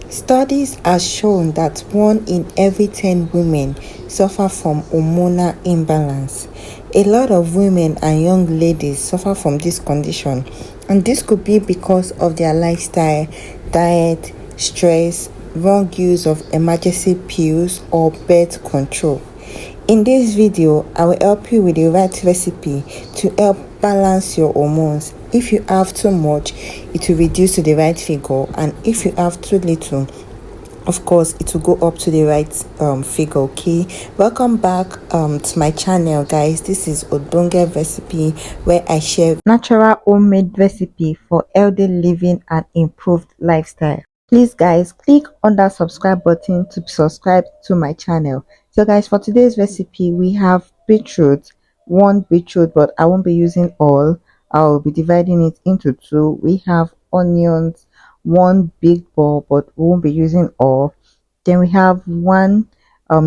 Studies have shown that 1 in every 10 women suffer from hormonal imbalance. A lot of women and young ladies suffer from this condition, and this could be because of their lifestyle, diet, stress, wrong use of emergency pills, or birth control. In this video, I will help you with the right recipe to help balance your hormones. If you have too much, it will reduce to the right figure, and if you have too little, of course it will go up to the right figure. Okay, welcome back to my channel, guys. This is Odonge Recipe, where I share natural homemade recipe for healthy living and improved lifestyle. Please guys, click on that subscribe button to subscribe to my channel. So guys, for today's recipe we have beetroot, one beetroot, but I won't be using all. I'll be dividing it into two. We have onions, one big ball, but we won't be using all. Then we have one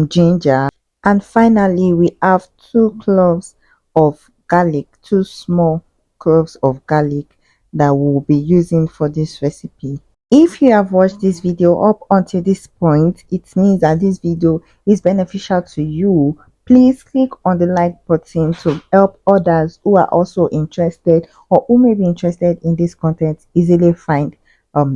ginger, and finally we have 2 cloves of garlic, 2 small cloves of garlic that we'll be using for this recipe. If you have watched this video up until this point, it means that this video is beneficial to you. Please click on the like button to help others who are also interested or who may be interested in this content easily find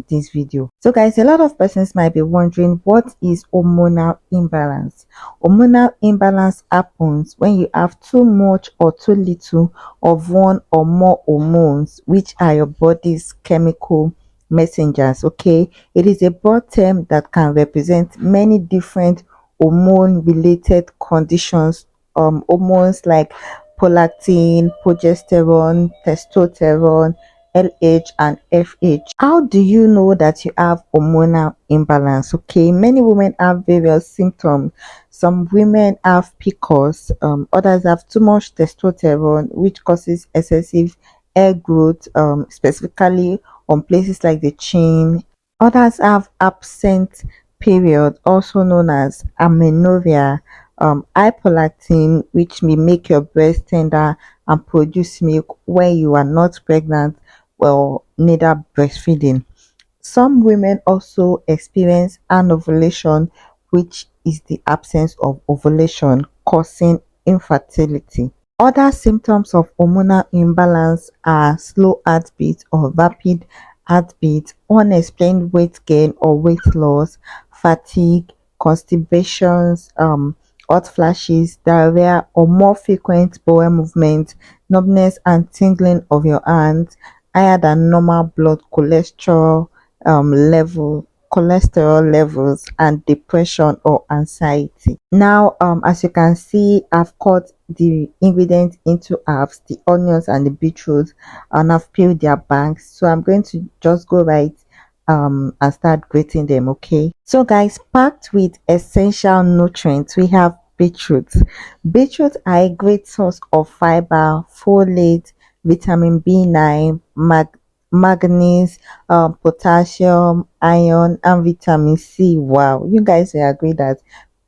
this video. So guys, a lot of persons might be wondering, what is hormonal imbalance? Hormonal imbalance happens when you have too much or too little of one or more hormones, which are your body's chemical messengers. Okay, it is a broad term that can represent many different hormone related conditions. Hormones like prolactin, progesterone, testosterone, LH and FH. How do you know that you have hormonal imbalance? Okay, many women have various symptoms. Some women have PCOS, others have too much testosterone, which causes excessive hair growth, specifically on places like the chin. Others have absent period, also known as amenorrhea, high prolactin, which may make your breast tender and produce milk when you are not pregnant, well, neither breastfeeding. Some women also experience anovulation, which is the absence of ovulation, causing infertility. Other symptoms of hormonal imbalance are slow heartbeat or rapid heartbeat, unexplained weight gain or weight loss, fatigue, constipations, hot flashes, diarrhea or more frequent bowel movement, numbness and tingling of your hands, higher than normal blood cholesterol levels, and depression or anxiety. Now, as you can see, I've cut the ingredients into halves, the onions and the beetroot, and I've peeled their banks. So I'm going to just go right and start grating them. Okay, so guys, packed with essential nutrients, we have beetroot. Beetroot are a great source of fiber, folate, vitamin B9, manganese, potassium, iron, and vitamin C. Wow, you guys will agree that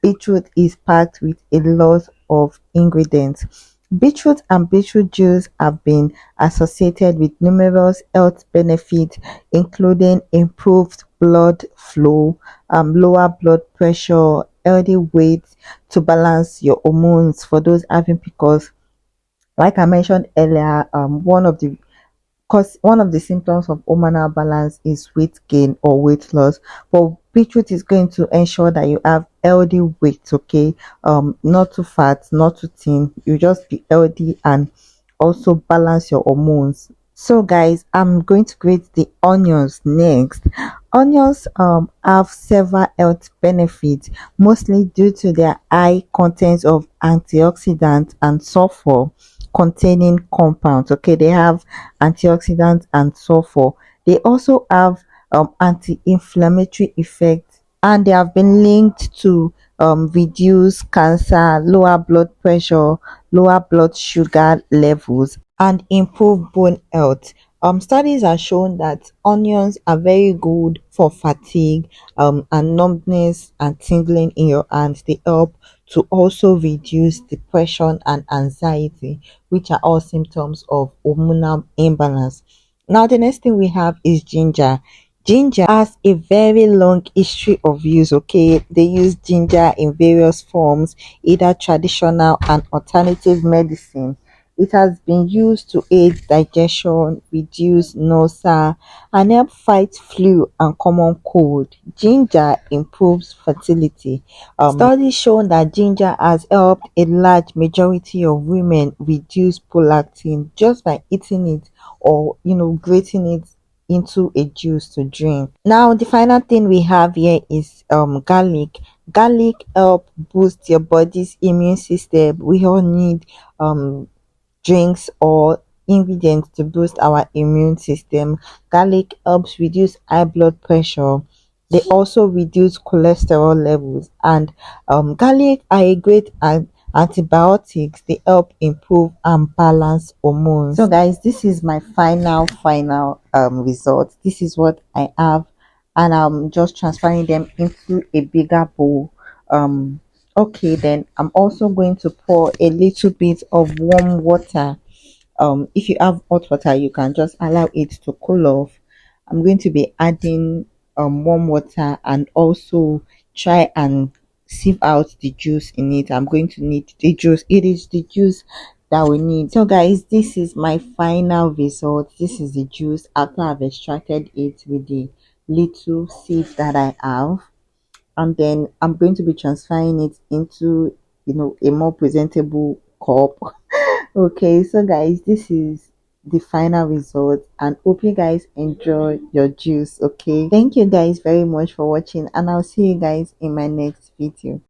beetroot is packed with a lot of ingredients. Beetroot and beetroot juice have been associated with numerous health benefits, including improved blood flow, lower blood pressure, healthy weight, to balance your hormones for those having PCOS. Like I mentioned earlier, one of the symptoms of hormonal balance is weight gain or weight loss, but beetroot is going to ensure that you have healthy weight. Okay, not too fat, not too thin, you just be healthy and also balance your hormones. So guys, I'm going to grate the onions next. Onions have several health benefits, mostly due to their high contents of antioxidants and sulfur containing compounds. Okay, they have antioxidants and sulfur. They also have anti-inflammatory effects, and they have been linked to reduce cancer, lower blood pressure, lower blood sugar levels, and improve bone health. Studies have shown that onions are very good for fatigue, and numbness and tingling in your hands. They help to also reduce depression and anxiety, which are all symptoms of hormonal imbalance. Now, the next thing we have is ginger. Ginger has a very long history of use. Okay, they use ginger in various forms, either traditional and alternative medicine. It has been used to aid digestion, reduce nausea, and help fight flu and common cold. Ginger improves fertility. Studies show that ginger has helped a large majority of women reduce prolactin just by eating it, or grating it into a juice to drink. Now the final thing we have here is garlic. Garlic help boost your body's immune system. We all need um drinks or ingredients to boost our immune system. Garlic helps reduce high blood pressure. They also reduce cholesterol levels, and garlic are a great antibiotics. They help improve and balance hormones. So guys, this is my final result. This is what I have, and I'm just transferring them into a bigger bowl. Okay, then I'm also going to pour a little bit of warm water. If you have hot water, you can just allow it to cool off. I'm going to be adding warm water, and also try and sieve out the juice in it. I'm going to need the juice. It is the juice that we need. So guys, this is my final result. This is the juice after I've extracted it with the little sieve that I have, and then I'm going to be transferring it into a more presentable cup. Okay, so guys, this is the final result, and hope you guys enjoy your juice. Okay, thank you guys very much for watching, and I'll see you guys in my next video.